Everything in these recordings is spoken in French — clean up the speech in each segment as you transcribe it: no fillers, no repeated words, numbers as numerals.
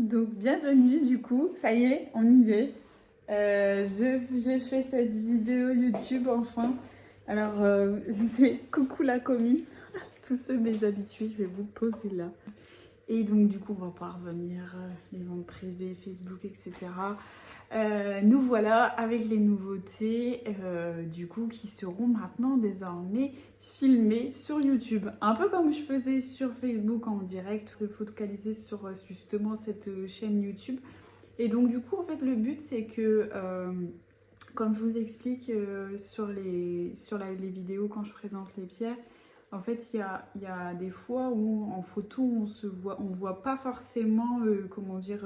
Donc bienvenue du coup, ça y est, on y est. J'ai fait cette vidéo YouTube enfin. Alors coucou la commu, tous ceux mes habitués, je vais vous poser là. Et donc du coup on va pas revenir les ventes privées, Facebook, etc. Nous voilà avec les nouveautés du coup qui seront maintenant désormais filmées sur YouTube. Un peu comme je faisais sur Facebook en direct, se focaliser sur justement cette chaîne YouTube. Et donc du coup en fait le but c'est que comme je vous explique sur les vidéos quand je présente les pierres, en fait il y a des fois où en photo on voit pas forcément comment dire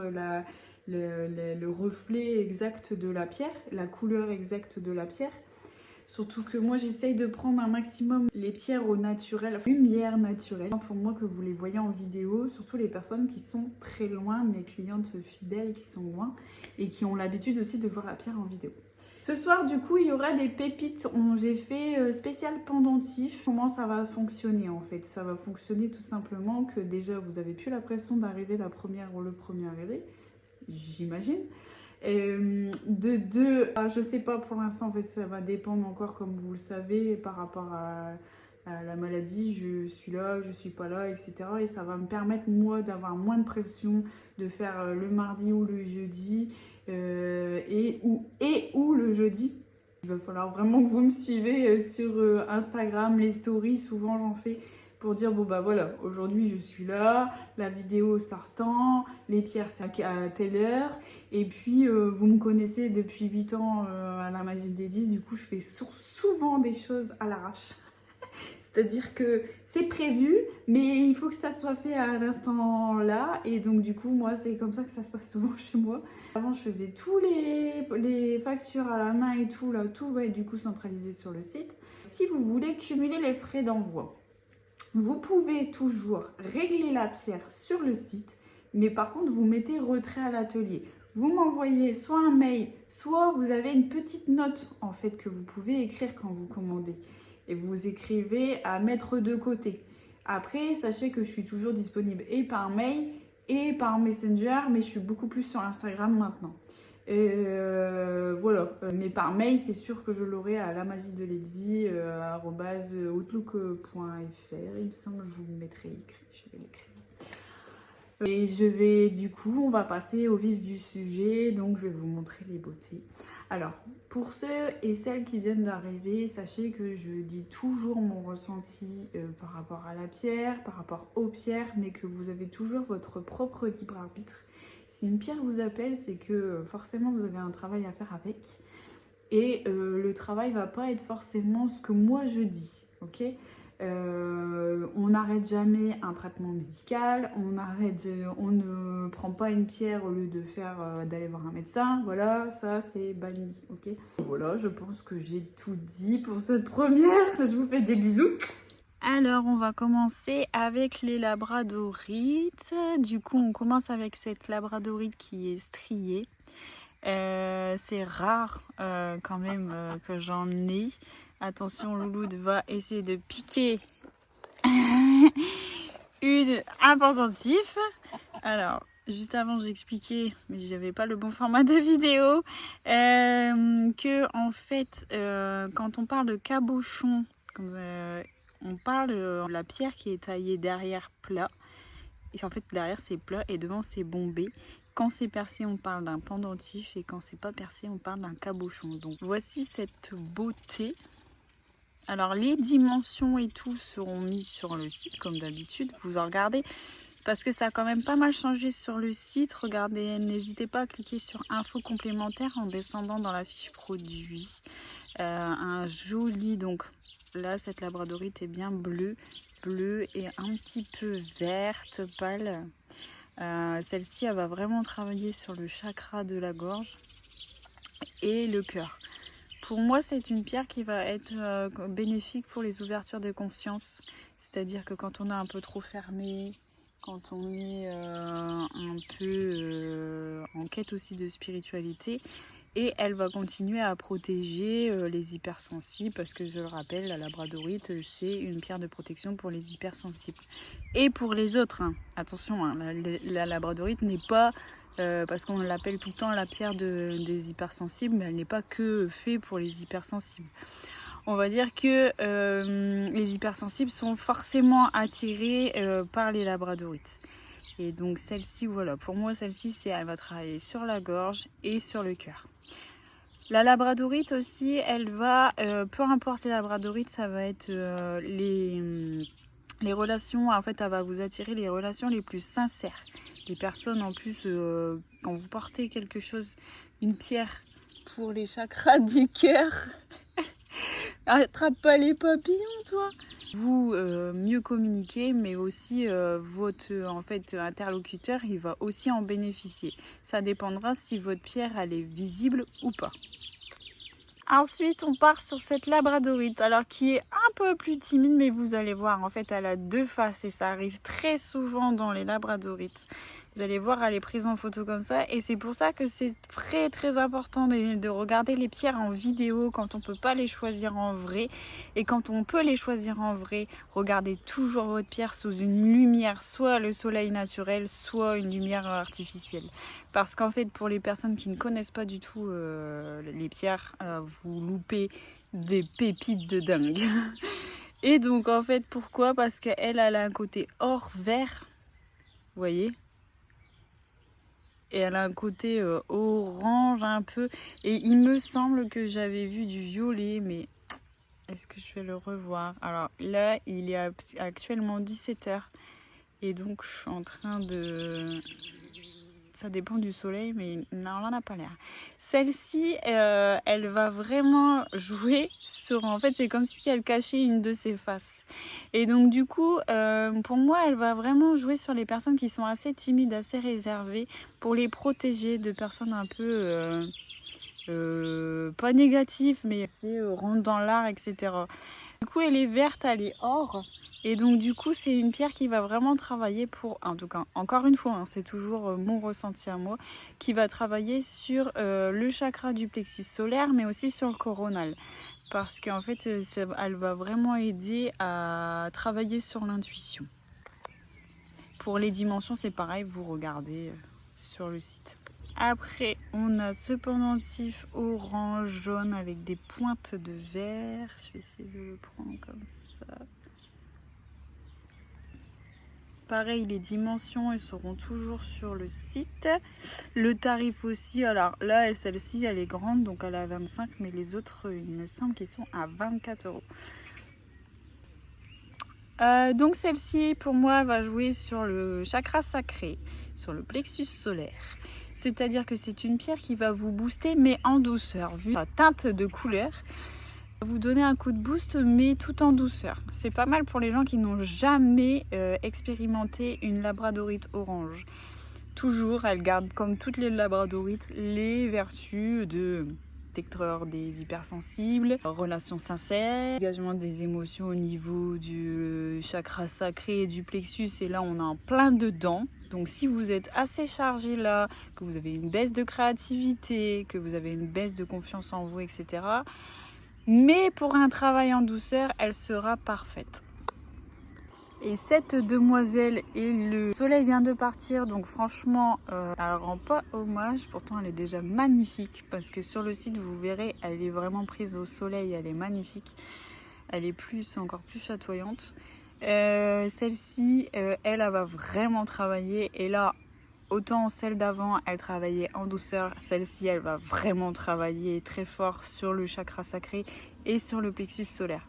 le reflet exact de la pierre, la couleur exacte de la pierre. Surtout que moi j'essaye de prendre un maximum les pierres au naturel, lumière naturelle. Pour moi que vous les voyez en vidéo, surtout les personnes qui sont très loin, mes clientes fidèles qui sont loin et qui ont l'habitude aussi de voir la pierre en vidéo. Ce soir du coup il y aura des pépites, j'ai fait spécial pendentif. Comment ça va fonctionner en fait? Ça va fonctionner tout simplement que déjà vous avez plus l'impression d'arriver la première ou le premier arrivé, j'imagine. De deux, je sais pas pour l'instant en fait ça va dépendre encore comme vous le savez par rapport à la maladie, je suis là, je suis pas là, etc. Et ça va me permettre moi d'avoir moins de pression, de faire le mardi ou le jeudi ou le jeudi. Il va falloir vraiment que vous me suivez sur Instagram, les stories, souvent j'en fais pour dire bon bah voilà, aujourd'hui je suis là, la vidéo sortant, les pierres c'est à telle heure, et puis vous me connaissez depuis 8 ans à la magie de Lady, du coup je fais souvent des choses à l'arrache. C'est-à-dire que c'est prévu, mais il faut que ça soit fait à l'instant là. Et donc du coup, moi, c'est comme ça que ça se passe souvent chez moi. Avant, je faisais tous les factures à la main et tout. Là, tout va être du coup centralisé sur le site. Si vous voulez cumuler les frais d'envoi, vous pouvez toujours régler la pierre sur le site. Mais par contre, vous mettez retrait à l'atelier. Vous m'envoyez soit un mail, soit vous avez une petite note en fait que vous pouvez écrire quand vous commandez. Et vous écrivez à mettre de côté. Après, sachez que je suis toujours disponible et par mail et par Messenger, mais je suis beaucoup plus sur Instagram maintenant. Voilà, mais par mail, c'est sûr que je l'aurai à @outlook.fr. Il me semble que je vous le mettrai écrit. Je vais l'écrire. Et je vais, du coup, on va passer au vif du sujet, donc je vais vous montrer les beautés. Alors, pour ceux et celles qui viennent d'arriver, sachez que je dis toujours mon ressenti par rapport à la pierre, par rapport aux pierres, mais que vous avez toujours votre propre libre arbitre. Si une pierre vous appelle, c'est que forcément vous avez un travail à faire avec. Et le travail va pas être forcément ce que moi je dis, ok ? On n'arrête jamais un traitement médical, on ne prend pas une pierre au lieu de d'aller voir un médecin, voilà, ça c'est banni, ok. Voilà, je pense que j'ai tout dit pour cette première, je vous fais des bisous. Alors on va commencer avec les labradorites, du coup on commence avec cette labradorite qui est striée. C'est rare quand même que j'en ai. Attention, Louloud va essayer de piquer un pendentif. Alors, juste avant, j'expliquais, mais j'avais pas le bon format de vidéo, que en fait, quand on parle de cabochon, on parle de la pierre qui est taillée derrière plat. Et en fait, derrière c'est plat et devant c'est bombé. Quand c'est percé, on parle d'un pendentif et quand c'est pas percé, on parle d'un cabochon. Donc voici cette beauté. Alors les dimensions et tout seront mises sur le site comme d'habitude. Vous en regardez parce que ça a quand même pas mal changé sur le site. Regardez, n'hésitez pas à cliquer sur info complémentaire en descendant dans la fiche produit. Un joli, donc là cette labradorite est bien bleue et un petit peu verte, pâle. Celle-ci, elle va vraiment travailler sur le chakra de la gorge et le cœur. Pour moi, c'est une pierre qui va être bénéfique pour les ouvertures de conscience. C'est-à-dire que quand on est un peu trop fermé, quand on est un peu en quête aussi de spiritualité, Et elle va continuer à protéger les hypersensibles parce que je le rappelle, la labradorite, c'est une pierre de protection pour les hypersensibles. Et pour les autres, hein. Attention, hein, la labradorite n'est pas, parce qu'on l'appelle tout le temps la pierre des hypersensibles, mais elle n'est pas que faite pour les hypersensibles. On va dire que les hypersensibles sont forcément attirés par les labradorites. Et donc celle-ci, voilà, pour moi celle-ci, elle va travailler sur la gorge et sur le cœur. La labradorite aussi, elle va, peu importe les labradorites, ça va être les relations, en fait, elle va vous attirer les relations les plus sincères. Les personnes, en plus, quand vous portez quelque chose, une pierre pour les chakras du cœur, attrape pas les papillons, toi! Vous mieux communiquer, mais aussi votre interlocuteur, il va aussi en bénéficier. Ça dépendra si votre pierre elle est visible ou pas. Ensuite, on part sur cette labradorite, alors qui est un peu plus timide, mais vous allez voir, en fait, elle a deux faces et ça arrive très souvent dans les labradorites. Vous allez voir, elle est prise en photo comme ça et c'est pour ça que c'est très très important de regarder les pierres en vidéo quand on peut pas les choisir en vrai. Et quand on peut les choisir en vrai, regardez toujours votre pierre sous une lumière, soit le soleil naturel, soit une lumière artificielle. Parce qu'en fait, pour les personnes qui ne connaissent pas du tout les pierres, vous loupez des pépites de dingue. Et donc en fait, pourquoi? Parce qu'elle a un côté or-vert, vous voyez? Et elle a un côté orange un peu. Et il me semble que j'avais vu du violet, mais est-ce que je vais le revoir? Alors là, il est actuellement 17h. Et donc, je suis en train de... Ça dépend du soleil, mais non, on n'en a pas l'air. Celle-ci, elle va vraiment jouer sur... En fait, c'est comme si elle cachait une de ses faces. Et donc, du coup, pour moi, elle va vraiment jouer sur les personnes qui sont assez timides, assez réservées, pour les protéger de personnes un peu... pas négatives, mais assez rentrent dans l'art, etc. Du coup, elle est verte, elle est or. Et donc, du coup, c'est une pierre qui va vraiment travailler pour... En tout cas, encore une fois, hein, c'est toujours mon ressenti à moi, qui va travailler sur le chakra du plexus solaire, mais aussi sur le coronal. Parce qu'en fait, elle va vraiment aider à travailler sur l'intuition. Pour les dimensions, c'est pareil, vous regardez sur le site. Après, on a ce pendentif orange jaune avec des pointes de vert. Je vais essayer de le prendre comme ça. Pareil, les dimensions, elles seront toujours sur le site. Le tarif aussi, alors là, celle-ci, elle est grande, donc elle est à 25, mais les autres, il me semble qu'ils sont à 24 €. Donc celle-ci, pour moi, va jouer sur le chakra sacré, sur le plexus solaire. C'est-à-dire que c'est une pierre qui va vous booster, mais en douceur. Vu la teinte de couleur, vous donner un coup de boost, mais tout en douceur. C'est pas mal pour les gens qui n'ont jamais expérimenté une labradorite orange. Toujours, elle garde, comme toutes les labradorites, les vertus de protecteur des hypersensibles, relations sincères, engagement des émotions au niveau du chakra sacré et du plexus. Et là, on est en plein dedans. Donc si vous êtes assez chargé là, que vous avez une baisse de créativité, que vous avez une baisse de confiance en vous, etc. Mais pour un travail en douceur, elle sera parfaite. Et cette demoiselle, et le soleil vient de partir, donc franchement, elle rend pas hommage. Pourtant, elle est déjà magnifique, parce que sur le site, vous verrez, elle est vraiment prise au soleil, elle est magnifique. Elle est encore plus chatoyante. Celle-ci, elle va vraiment travailler. Et là, autant celle d'avant, elle travaillait en douceur. Celle-ci, elle va vraiment travailler très fort sur le chakra sacré et sur le plexus solaire.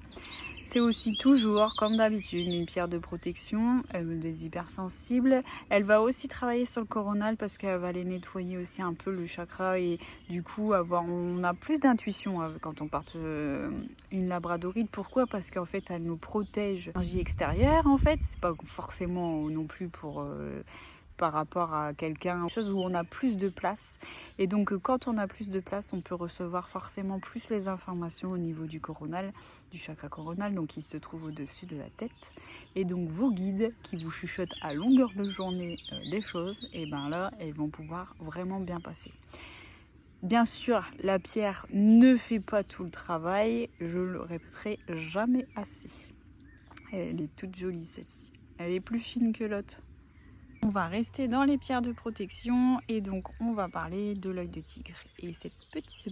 C'est aussi toujours, comme d'habitude, une pierre de protection des hypersensibles. Elle va aussi travailler sur le coronal parce qu'elle va aller nettoyer aussi un peu le chakra et du coup, on a plus d'intuition quand on porte une labradorite. Pourquoi? Parce qu'en fait, elle nous protège l'énergie extérieure. En fait, c'est pas forcément non plus pour... par rapport à quelqu'un, chose où on a plus de place. Et donc, quand on a plus de place, on peut recevoir forcément plus les informations au niveau du coronal, du chakra coronal, donc qui se trouve au-dessus de la tête. Et donc, vos guides qui vous chuchotent à longueur de journée des choses, et ben là, elles vont pouvoir vraiment bien passer. Bien sûr, la pierre ne fait pas tout le travail, je le répéterai jamais assez. Elle est toute jolie celle-ci, elle est plus fine que l'autre. On va rester dans les pierres de protection et donc on va parler de l'œil de tigre. Et ce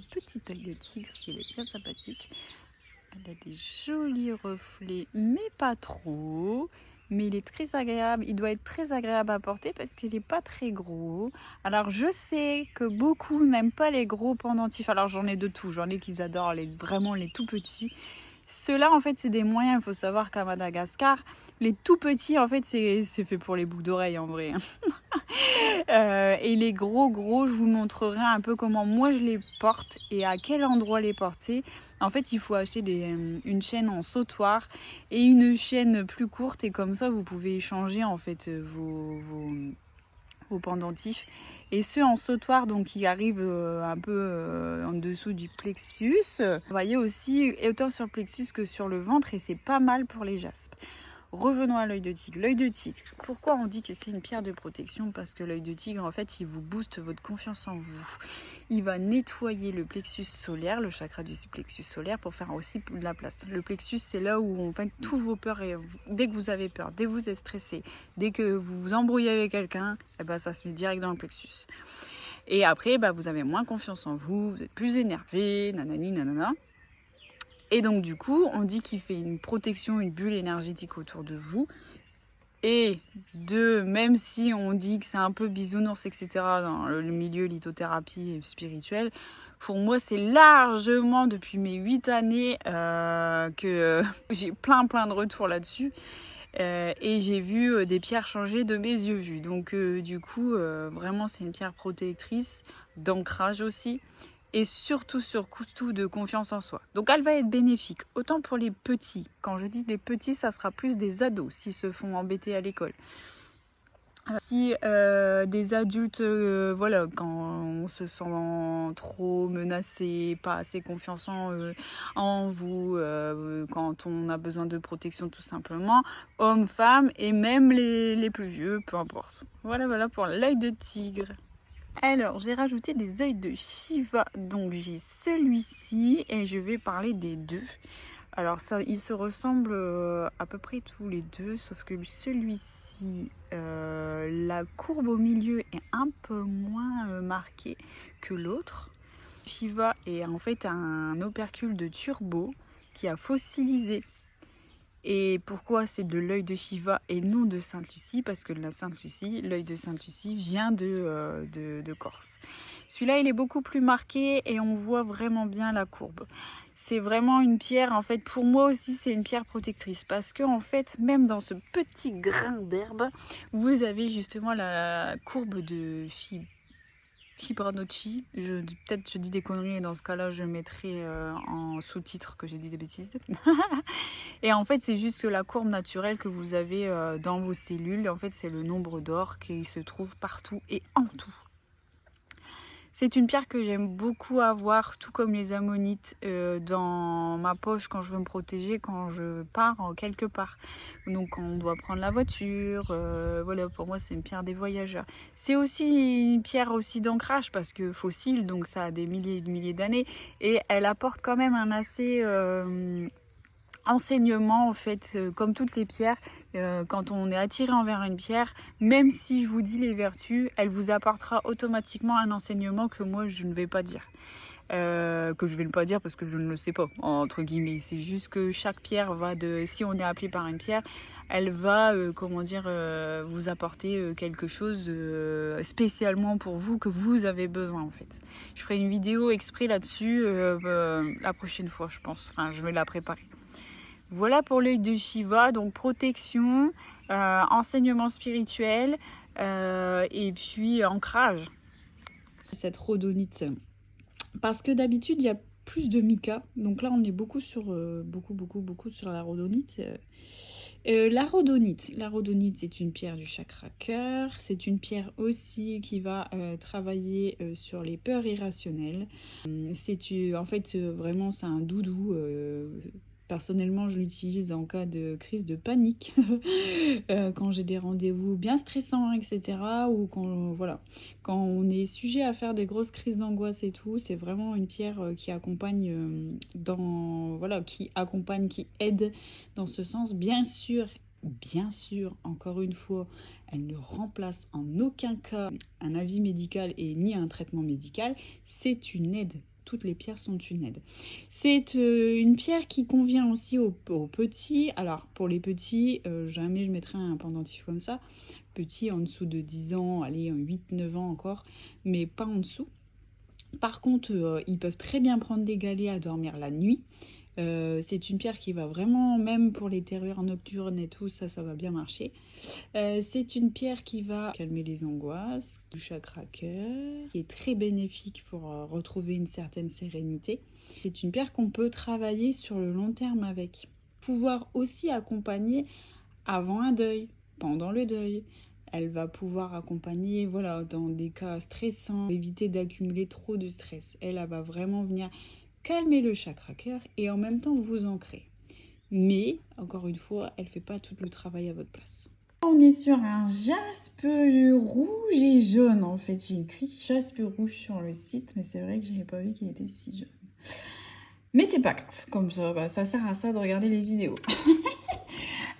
petit œil de tigre, il est bien sympathique. Elle a des jolis reflets, mais pas trop. Mais il est très agréable, il doit être très agréable à porter parce qu'il n'est pas très gros. Alors je sais que beaucoup n'aiment pas les gros pendentifs. Alors j'en ai de tout, j'en ai qui adorent vraiment les tout petits. Ceux-là en fait c'est des moyens, il faut savoir qu'à Madagascar, les tout petits en fait c'est fait pour les boucles d'oreilles en vrai. Et les gros, je vous montrerai un peu comment moi je les porte et à quel endroit les porter. En fait, il faut acheter une chaîne en sautoir et une chaîne plus courte et comme ça, vous pouvez changer en fait vos pendentifs. Et ceux en sautoir, donc qui arrivent un peu en dessous du plexus. Vous voyez aussi, autant sur le plexus que sur le ventre et c'est pas mal pour les jaspes. Revenons à l'œil de tigre. L'œil de tigre, pourquoi on dit que c'est une pierre de protection? Parce que l'œil de tigre, en fait, il vous booste votre confiance en vous. Il va nettoyer le plexus solaire, le chakra du plexus solaire, pour faire aussi de la place. Le plexus, c'est là où on fait tous vos peurs. Et dès que vous avez peur, dès que vous êtes stressé, dès que vous vous embrouillez avec quelqu'un, eh ben, ça se met direct dans le plexus. Et après, vous avez moins confiance en vous, vous êtes plus énervé, nanani, nanana. Et donc du coup, on dit qu'il fait une protection, une bulle énergétique autour de vous. Et même si on dit que c'est un peu bisounours, etc. dans le milieu lithothérapie spirituelle, pour moi c'est largement depuis mes 8 années que j'ai plein de retours là-dessus. Et j'ai vu des pierres changer de mes yeux vus. Donc du coup, vraiment c'est une pierre protectrice, d'ancrage aussi. Et surtout de confiance en soi. Donc elle va être bénéfique, autant pour les petits. Quand je dis les petits, ça sera plus des ados s'ils se font embêter à l'école. Si des adultes, voilà, quand on se sent trop menacé, pas assez confiance en vous, quand on a besoin de protection tout simplement, hommes, femmes et même les plus vieux, peu importe. Voilà pour l'œil de tigre. Alors, j'ai rajouté des œils de Shiva, donc j'ai celui-ci et je vais parler des deux. Alors, ça, ils se ressemblent à peu près tous les deux, sauf que celui-ci, la courbe au milieu est un peu moins marquée que l'autre. Shiva est en fait un opercule de turbo qui a fossilisé. Et pourquoi c'est de l'œil de Shiva et non de Sainte-Lucie? Parce que la Sainte-Lucie, l'œil de Sainte-Lucie vient de Corse. Celui-là, il est beaucoup plus marqué et on voit vraiment bien la courbe. C'est vraiment une pierre, en fait, pour moi aussi, c'est une pierre protectrice. Parce que, en fait, même dans ce petit grain d'herbe, vous avez justement la courbe de Fibonacci. Peut-être je dis des conneries et dans ce cas-là je mettrai en sous-titre que j'ai dit des bêtises. Et en fait c'est juste la courbe naturelle que vous avez dans vos cellules. En fait c'est le nombre d'or qui se trouve partout et en tout. C'est une pierre que j'aime beaucoup avoir, tout comme les ammonites, dans ma poche quand je veux me protéger, quand je pars quelque part. Donc quand on doit prendre la voiture, voilà, pour moi c'est une pierre des voyageurs. C'est aussi une pierre aussi d'ancrage parce que fossile, donc ça a des milliers et des milliers d'années. Et elle apporte quand même un assez... enseignement en fait, comme toutes les pierres, quand on est attiré envers une pierre, même si je vous dis les vertus, elle vous apportera automatiquement un enseignement que moi je ne vais pas dire. Que je vais ne pas dire parce que je ne le sais pas, entre guillemets. C'est juste que chaque pierre va si on est appelé par une pierre, elle va, vous apporter quelque chose spécialement pour vous, que vous avez besoin en fait. Je ferai une vidéo exprès là-dessus la prochaine fois, je pense. Enfin, je vais la préparer. Voilà pour l'œil de Shiva, donc protection, enseignement spirituel et puis ancrage. Cette rhodonite. Parce que d'habitude, il y a plus de mica. Donc là, on est beaucoup sur la rhodonite. La rhodonite, c'est une pierre du chakra cœur. C'est une pierre aussi qui va travailler sur les peurs irrationnelles. En fait, vraiment, c'est un doudou. Personnellement, je l'utilise en cas de crise de panique, quand j'ai des rendez-vous bien stressants, etc. Ou quand, voilà, quand on est sujet à faire des grosses crises d'angoisse et tout, c'est vraiment une pierre qui accompagne voilà, qui accompagne, qui aide dans ce sens. Bien sûr, encore une fois, elle ne remplace en aucun cas un avis médical et ni un traitement médical. C'est une aide. Toutes les pierres sont une aide. C'est une pierre qui convient aussi aux petits. Alors, pour les petits, jamais je mettrai un pendentif comme ça. Petit, en dessous de 10 ans, allez, 8-9 ans encore, mais pas en dessous. Par contre, ils peuvent très bien prendre des galets à dormir la nuit. C'est une pierre qui va vraiment, même pour les terreurs nocturnes et tout, ça va bien marcher. C'est une pierre qui va calmer les angoisses, du chakra cœur, qui est très bénéfique pour retrouver une certaine sérénité. C'est une pierre qu'on peut travailler sur le long terme avec. Pouvoir aussi accompagner avant un deuil, pendant le deuil. Elle va pouvoir accompagner, voilà, dans des cas stressants, éviter d'accumuler trop de stress. Elle va vraiment venir calmer le chakra cœur et en même temps vous ancrer. Mais, encore une fois, elle ne fait pas tout le travail à votre place. On est sur un jaspe rouge et jaune en fait. J'ai écrit jaspe rouge sur le site, mais c'est vrai que j'avais pas vu qu'il était si jaune. Mais c'est pas grave, comme ça, ça sert à ça de regarder les vidéos.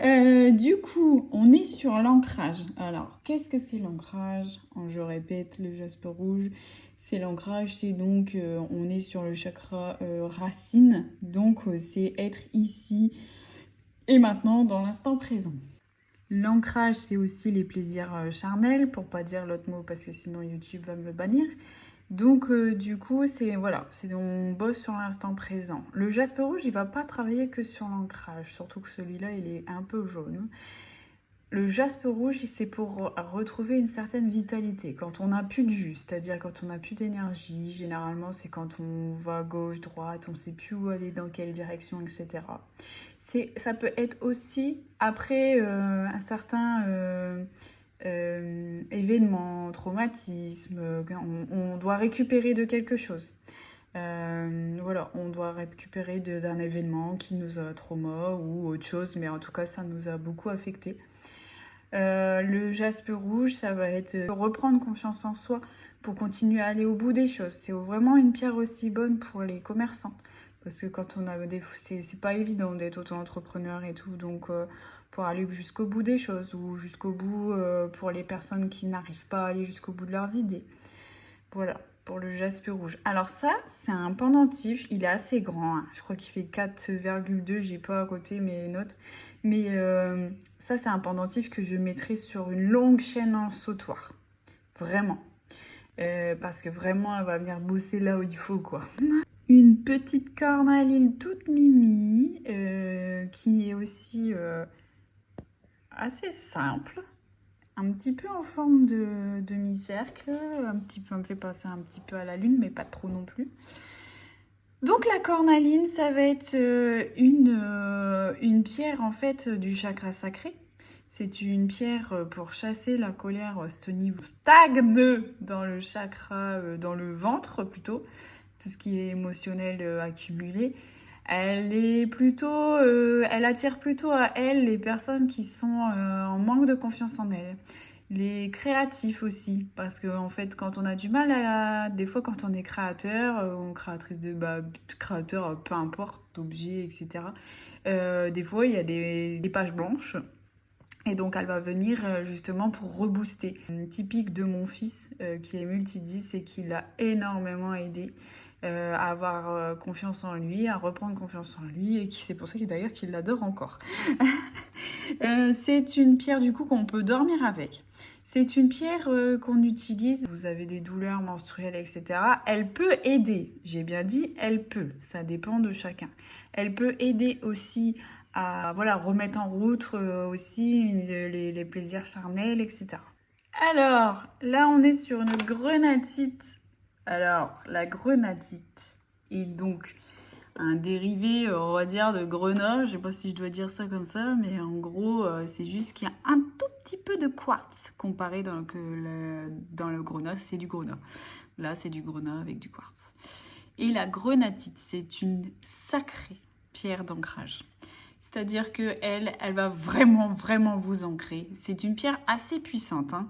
Du coup, on est sur l'ancrage. Alors, qu'est-ce que c'est l'ancrage? Je répète, le jaspe rouge, c'est l'ancrage, c'est donc, on est sur le chakra racine, donc c'est être ici et maintenant dans l'instant présent. L'ancrage, c'est aussi les plaisirs charnels, pour pas dire l'autre mot parce que sinon YouTube va me bannir. Donc du coup, c'est voilà, on bosse sur l'instant présent. Le jaspe rouge, il va pas travailler que sur l'ancrage, surtout que celui-là, il est un peu jaune. Le jaspe rouge, c'est pour retrouver une certaine vitalité. Quand on n'a plus de jus, c'est-à-dire quand on n'a plus d'énergie, généralement c'est quand on va gauche, droite, on ne sait plus où aller, dans quelle direction, etc. Ça peut être aussi après un certain événement, traumatisme, on doit récupérer de quelque chose. Voilà, on doit récupérer d'un événement qui nous a trauma ou autre chose, mais en tout cas ça nous a beaucoup affecté. Le jaspe rouge, ça va être reprendre confiance en soi pour continuer à aller au bout des choses. C'est vraiment une pierre aussi bonne pour les commerçants. Parce que quand on a c'est pas évident d'être auto-entrepreneur et tout. Donc, pour aller jusqu'au bout des choses ou jusqu'au bout pour les personnes qui n'arrivent pas à aller jusqu'au bout de leurs idées. Voilà, pour le jaspe rouge. Alors ça, c'est un pendentif. Il est assez grand. Hein. Je crois qu'il fait 4,2. J'ai pas à côté mes notes. Mais ça, c'est un pendentif que je mettrai sur une longue chaîne en sautoir. Vraiment. Parce que vraiment, elle va venir bosser là où il faut, quoi. Une petite cornaline toute mimi, qui est aussi assez simple. Un petit peu en forme de demi-cercle. Un petit peu, me fait passer un petit peu à la lune, mais pas trop non plus. Donc la cornaline, ça va être une pierre en fait du chakra sacré. C'est une pierre pour chasser la colère, c'est au niveau stagne dans le chakra, dans le ventre plutôt, tout ce qui est émotionnel accumulé. Elle attire plutôt à elle les personnes qui sont en manque de confiance en elles. Les créatifs aussi, parce que en fait, quand on a du mal des fois, quand on est créateur ou créatrice créateur, peu importe, d'objets, etc. Des fois, il y a des pages blanches. Et donc, elle va venir justement pour rebooster. Typique de mon fils qui est multi-10 et qui l'a énormément aidé à avoir confiance en lui, à reprendre confiance en lui, et c'est pour ça d'ailleurs qu'il l'adore encore. C'est une pierre du coup qu'on peut dormir avec. C'est une pierre qu'on utilise, vous avez des douleurs menstruelles, etc. Elle peut aider, j'ai bien dit, elle peut, ça dépend de chacun. Elle peut aider aussi à remettre en route aussi les plaisirs charnels, etc. Alors, là on est sur une grenadite. Alors, la grenadite est donc un dérivé, on va dire, de grenat. Je sais pas si je dois dire ça comme ça, mais en gros, c'est juste qu'il y a un tout petit peu de quartz comparé dans le grenat, c'est du grenat. Là, c'est du grenat avec du quartz. Et la grenatite, c'est une sacrée pierre d'ancrage. C'est-à-dire qu'elle va vraiment, vraiment vous ancrer. C'est une pierre assez puissante, hein.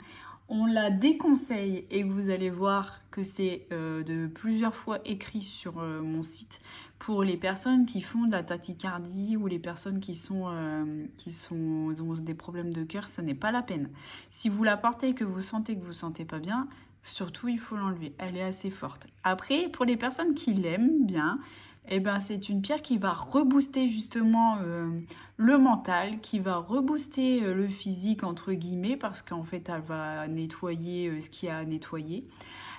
On la déconseille et vous allez voir que c'est de plusieurs fois écrit sur mon site pour les personnes qui font de la tachycardie ou les personnes qui ont des problèmes de cœur, ce n'est pas la peine. Si vous la portez et que vous sentez pas bien, surtout il faut l'enlever. Elle est assez forte. Après, pour les personnes qui l'aiment bien, eh ben, c'est une pierre qui va rebooster justement le mental, qui va rebooster le physique entre guillemets parce qu'en fait elle va nettoyer ce qu'il y a à nettoyer.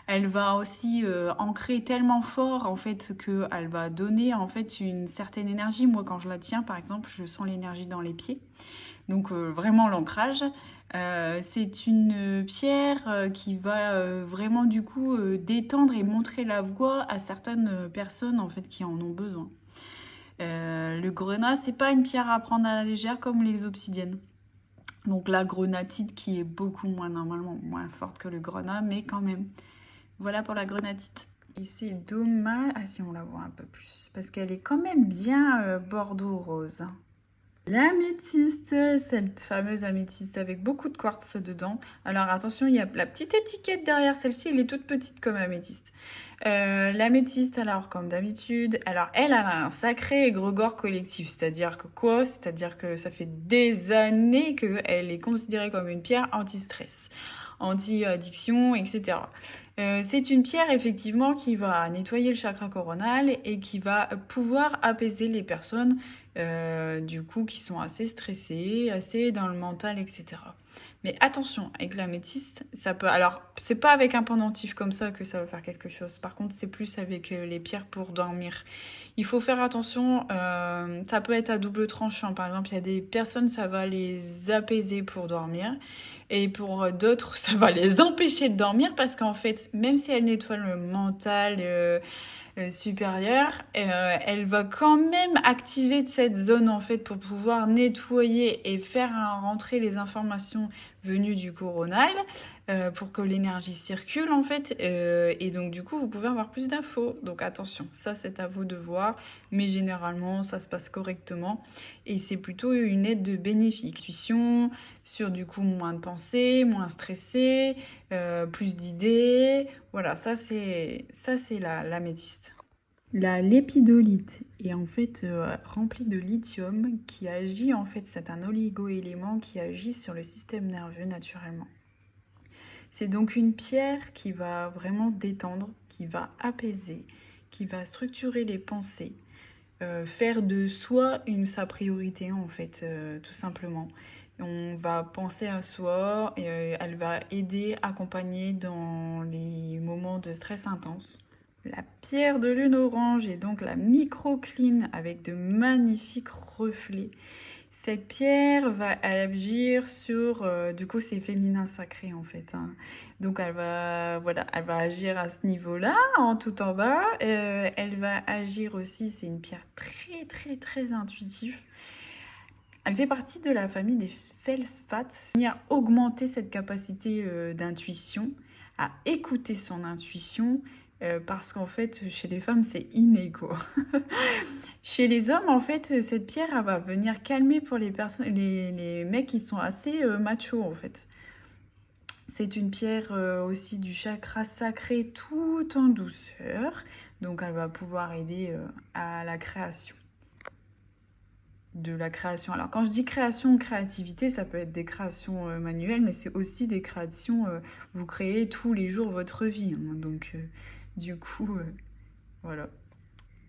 Elle va aussi ancrer tellement fort en fait qu'elle va donner en fait une certaine énergie. Moi quand je la tiens par exemple, je sens l'énergie dans les pieds. Donc vraiment l'ancrage. C'est une pierre qui va vraiment du coup détendre et montrer la voie à certaines personnes en fait qui en ont besoin. Le grenat, c'est pas une pierre à prendre à la légère comme les obsidiennes. Donc la grenatite qui est beaucoup moins normalement moins forte que le grenat, mais quand même. Voilà pour la grenatite. Et c'est dommage, ah si on la voit un peu plus, parce qu'elle est quand même bien bordeaux rose. L'améthyste, cette fameuse améthyste avec beaucoup de quartz dedans. Alors attention, il y a la petite étiquette derrière celle-ci, elle est toute petite comme améthyste. L'améthyste, alors comme d'habitude, alors elle a un sacré égrégore collectif, c'est-à-dire que quoi? C'est-à-dire que ça fait des années qu'elle est considérée comme une pierre anti-stress, anti-addiction, etc. C'est une pierre effectivement qui va nettoyer le chakra coronal et qui va pouvoir apaiser les personnes du coup qui sont assez stressées, assez dans le mental, etc. Mais attention, avec l'améthyste, ça peut... Alors, c'est pas avec un pendentif comme ça que ça va faire quelque chose. Par contre, c'est plus avec les pierres pour dormir. Il faut faire attention, ça peut être à double tranchant. Par exemple, il y a des personnes, ça va les apaiser pour dormir. Et pour d'autres, ça va les empêcher de dormir parce qu'en fait, même si elle nettoie le mental supérieur, elle va quand même activer cette zone en fait pour pouvoir nettoyer et faire rentrer les informations venues du coronal pour que l'énergie circule en fait et donc du coup vous pouvez avoir plus d'infos. Donc attention, ça c'est à vous de voir, mais généralement ça se passe correctement et c'est plutôt une aide de bénéfique. Intuition, sur du coup moins de pensées, moins stressé, plus d'idées. Voilà, ça c'est l'améthyste. La lépidolite est en fait remplie de lithium qui agit en fait, c'est un oligo-élément qui agit sur le système nerveux naturellement. C'est donc une pierre qui va vraiment détendre, qui va apaiser, qui va structurer les pensées, faire de soi sa priorité en fait, tout simplement. On va penser à soi et elle va aider, accompagner dans les moments de stress intense. La pierre de lune orange est donc la microcline avec de magnifiques reflets. Cette pierre va agir sur, du coup c'est féminin sacré en fait, hein. Donc elle va agir à ce niveau-là, tout en bas. Elle va agir aussi, c'est une pierre très très très intuitive. Elle fait partie de la famille des feldspaths, c'est-à-dire augmenter cette capacité d'intuition, à écouter son intuition, parce qu'en fait, chez les femmes, c'est inné, quoi. Chez les hommes, en fait, cette pierre, elle va venir calmer pour les personnes, les mecs qui sont assez machos, en fait. C'est une pierre aussi du chakra sacré tout en douceur, donc elle va pouvoir aider à la création. De la création. Alors quand je dis création, créativité, ça peut être des créations manuelles, mais c'est aussi des créations, vous créez tous les jours votre vie, hein. Donc du coup, voilà.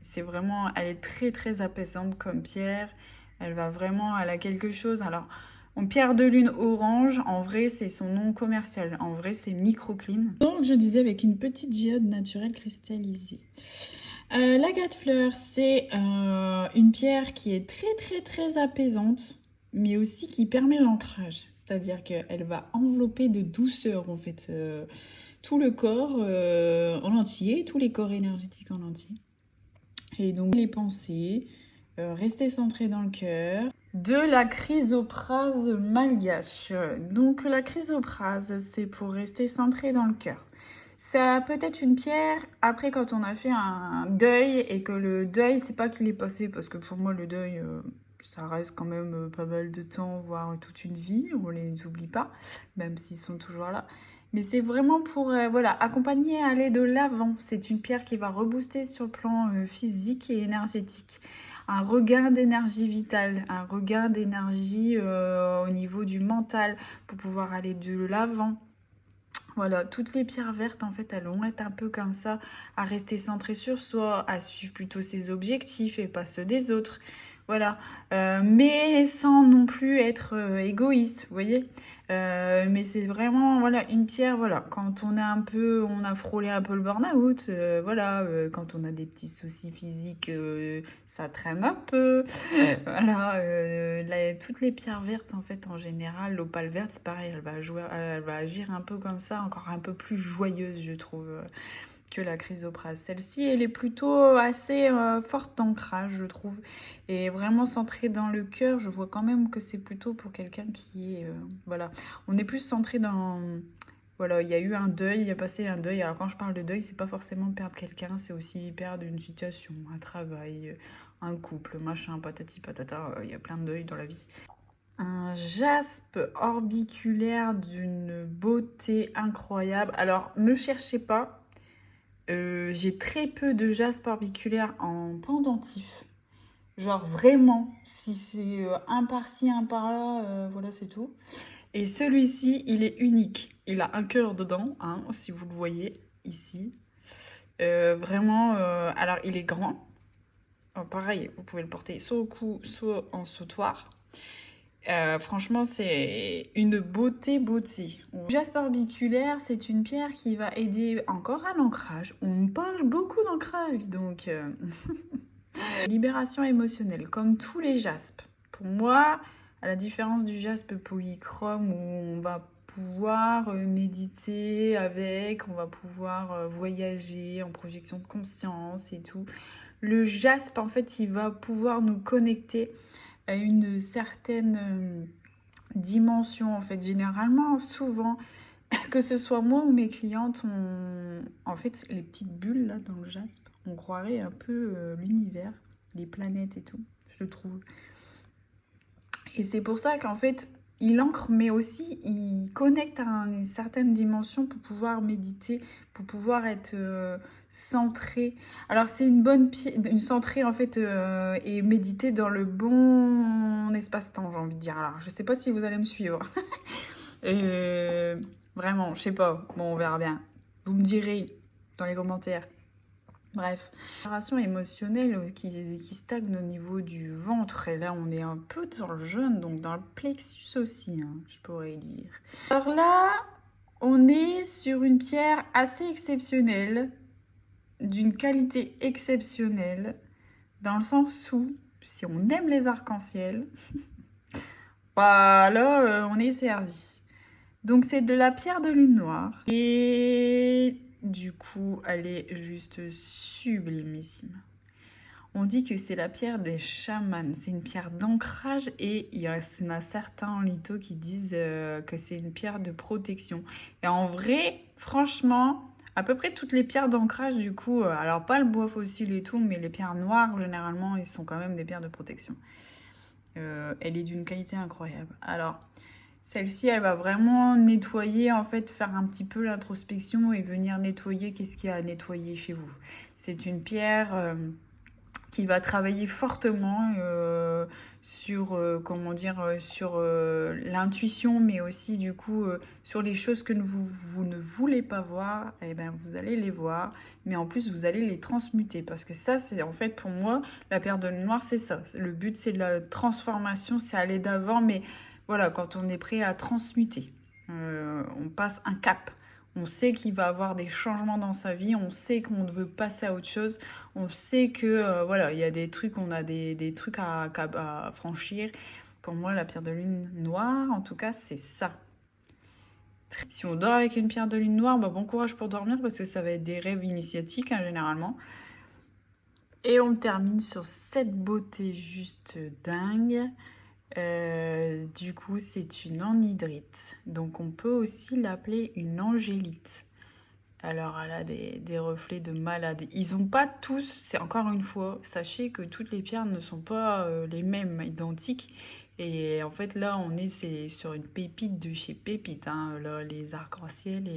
C'est vraiment, elle est très très apaisante comme pierre, elle a quelque chose. Alors, en pierre de lune orange, en vrai c'est son nom commercial, en vrai c'est microcline. Donc je disais avec une petite géode naturelle cristallisée. L'agate fleur, c'est une pierre qui est très très très apaisante, mais aussi qui permet l'ancrage. C'est-à-dire qu'elle va envelopper de douceur en fait tout le corps en entier, tous les corps énergétiques en entier. Et donc les pensées, rester centré dans le cœur. De la chrysoprase malgache. Donc la chrysoprase, c'est pour rester centré dans le cœur. Ça peut être une pierre, après quand on a fait un deuil, et que le deuil, c'est pas qu'il est passé, parce que pour moi, le deuil, ça reste quand même pas mal de temps, voire toute une vie, on les oublie pas, même s'ils sont toujours là. Mais c'est vraiment pour voilà, accompagner à aller de l'avant. C'est une pierre qui va rebooster sur le plan physique et énergétique. Un regain d'énergie vitale, un regain d'énergie au niveau du mental pour pouvoir aller de l'avant. Voilà, toutes les pierres vertes, en fait, elles vont être un peu comme ça, à rester centrées sur soi, à suivre plutôt ses objectifs et pas ceux des autres. Voilà, mais sans non plus être égoïste, vous voyez. Mais c'est vraiment, voilà, une pierre, voilà, quand on est un peu, on a frôlé un peu le burn-out, voilà, quand on a des petits soucis physiques, ça traîne un peu. Voilà, toutes les pierres vertes, en fait, en général, l'opale verte, c'est pareil, elle va agir un peu comme ça, encore un peu plus joyeuse, je trouve, que la chrysoprase. Celle-ci, elle est plutôt assez forte d'ancrage, je trouve, et vraiment centrée dans le cœur. Je vois quand même que c'est plutôt pour quelqu'un qui est, voilà, on est plus centré dans... Voilà, il y a eu un deuil, il y a passé un deuil. Alors quand je parle de deuil, c'est pas forcément perdre quelqu'un, c'est aussi perdre une situation, un travail, un couple, machin, patati patata. Il y a plein de deuils dans la vie. Un jaspe orbiculaire d'une beauté incroyable. Alors ne cherchez pas, j'ai très peu de jaspe orbiculaire en pendentif. Genre vraiment, si c'est un par-ci, un par-là, voilà, c'est tout. Et celui-ci, il est unique. Il a un cœur dedans, hein, si vous le voyez ici. Vraiment, alors il est grand. Pareil, vous pouvez le porter soit au cou, soit en sautoir. Franchement, c'est une beauté. Le jaspe orbiculaire, c'est une pierre qui va aider encore à l'ancrage. On parle beaucoup d'ancrage, donc libération émotionnelle, comme tous les jaspes. Pour moi, à la différence du jaspe polychrome où on va pouvoir méditer avec, on va pouvoir voyager en projection de conscience et tout. Le jaspe, en fait, il va pouvoir nous connecter à une certaine dimension, en fait. Généralement, souvent, que ce soit moi ou mes clientes, en fait, les petites bulles là dans le jaspe, on croirait un peu l'univers, les planètes et tout, je trouve. Et c'est pour ça qu'en fait, il ancre, mais aussi il connecte à une certaine dimension pour pouvoir méditer, pour pouvoir être centré. Alors c'est une bonne une centrée en fait et méditer dans le bon espace-temps, j'ai envie de dire. Alors je sais pas si vous allez me suivre. Vraiment, je sais pas. Bon, on verra bien. Vous me direz dans les commentaires. Bref, libération émotionnelle qui stagne au niveau du ventre. Et là, on est un peu dans le jeûne, donc dans le plexus aussi, hein, je pourrais dire. Alors là, on est sur une pierre assez exceptionnelle, d'une qualité exceptionnelle, dans le sens où, si on aime les arcs-en-ciel, voilà, on est servi. Donc c'est de la pierre de lune noire. Et du coup, elle est juste sublimissime. On dit que c'est la pierre des chamans. C'est une pierre d'ancrage et il y en a certains en litho qui disent que c'est une pierre de protection. Et en vrai, franchement, à peu près toutes les pierres d'ancrage, du coup, alors pas le bois fossile et tout, mais les pierres noires, généralement, ils sont quand même des pierres de protection. Elle est d'une qualité incroyable. Alors... Celle-ci, elle va vraiment nettoyer, en fait, faire un petit peu l'introspection et venir nettoyer qu'est-ce qu'il y a à nettoyer chez vous. C'est une pierre qui va travailler fortement sur, comment dire, sur l'intuition, mais aussi, du coup, sur les choses que vous ne voulez pas voir, et ben, vous allez les voir, mais en plus, vous allez les transmuter. Parce que ça, c'est en fait, pour moi, la pierre de lune noire, c'est ça. Le but, c'est de la transformation, c'est aller d'avant, mais... Voilà, quand on est prêt à transmuter, on passe un cap. On sait qu'il va avoir des changements dans sa vie, on sait qu'on veut passer à autre chose, on sait que voilà, il y a des trucs, on a des trucs à franchir. Pour moi, la pierre de lune noire, en tout cas, c'est ça. Si on dort avec une pierre de lune noire, bah, bon courage pour dormir parce que ça va être des rêves initiatiques hein, généralement. Et on termine sur cette beauté juste dingue. Du coup, c'est une anhydrite. Donc, on peut aussi l'appeler une angélite. Alors elle a des reflets de malade. Ils ont pas tous, c'est encore une fois, sachez que toutes les pierres ne sont pas les mêmes, identiques. Et en fait là c'est sur une pépite de chez Pépite, hein. Là, les arcs-en-ciel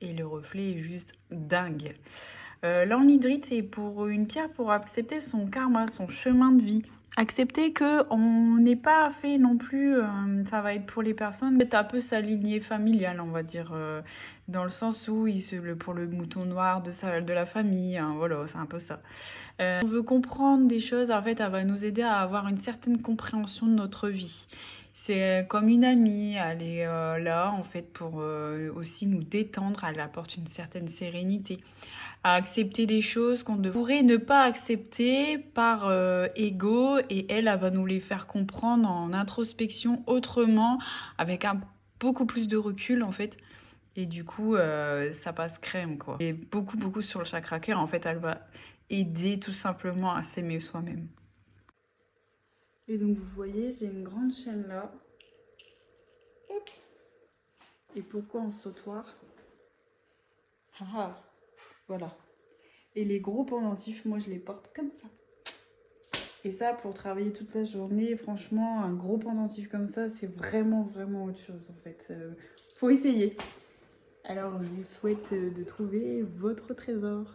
et le reflet est juste dingue. L'anhydrite, c'est pour une pierre pour accepter son karma, son chemin de vie. Accepter que on n'est pas fait non plus, ça va être pour les personnes, c'est un peu sa lignée familiale, on va dire, dans le sens où pour le mouton noir de la famille, hein, voilà, c'est un peu ça. On veut comprendre des choses, en fait, elle va nous aider à avoir une certaine compréhension de notre vie. C'est comme une amie, elle est là, en fait, pour aussi nous détendre, elle apporte une certaine sérénité à accepter des choses qu'on pourrait ne pas accepter par ego et elle va nous les faire comprendre en introspection autrement, avec beaucoup plus de recul en fait. Et du coup, ça passe crème quoi. Et beaucoup sur le chakra cœur, en fait, elle va aider tout simplement à s'aimer soi-même. Et donc vous voyez, j'ai une grande chaîne là. Hop. Et pourquoi en sautoir? Ah, voilà. Et les gros pendentifs, moi je les porte comme ça. Et ça, pour travailler toute la journée, franchement, un gros pendentif comme ça, c'est vraiment autre chose en fait. Faut essayer. Alors, je vous souhaite de trouver votre trésor.